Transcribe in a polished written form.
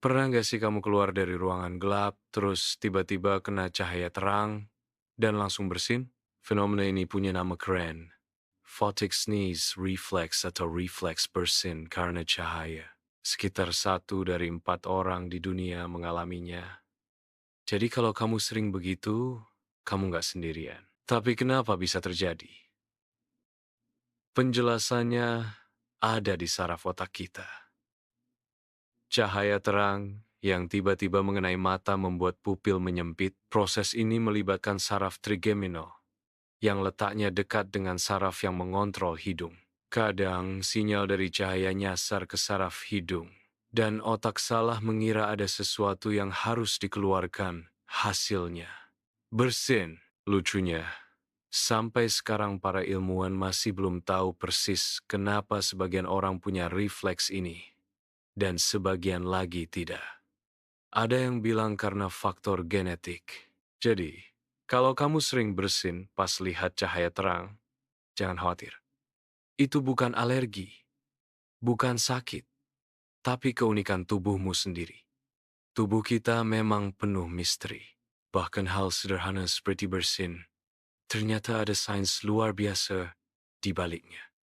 Pernah nggak sih kamu keluar dari ruangan gelap, terus tiba-tiba kena cahaya terang, dan langsung bersin? Fenomena ini punya nama keren. Photic sneeze reflex atau reflex bersin karena cahaya. Sekitar 1 dari 4 orang di dunia mengalaminya. Jadi kalau kamu sering begitu, kamu nggak sendirian. Tapi kenapa bisa terjadi? Penjelasannya ada di saraf otak kita. Cahaya terang yang tiba-tiba mengenai mata membuat pupil menyempit. Proses ini melibatkan saraf trigeminal yang letaknya dekat dengan saraf yang mengontrol hidung. Kadang sinyal dari cahaya nyasar ke saraf hidung, dan otak salah mengira ada sesuatu yang harus dikeluarkan. Hasilnya bersin. Lucunya, sampai sekarang para ilmuwan masih belum tahu persis kenapa sebagian orang punya refleks ini, dan sebagian lagi tidak. Ada yang bilang karena faktor genetik. Jadi, kalau kamu sering bersin pas lihat cahaya terang, jangan khawatir. Itu bukan alergi, bukan sakit, tapi keunikan tubuhmu sendiri. Tubuh kita memang penuh misteri. Bahkan hal sederhana seperti bersin, ternyata ada sains luar biasa di baliknya.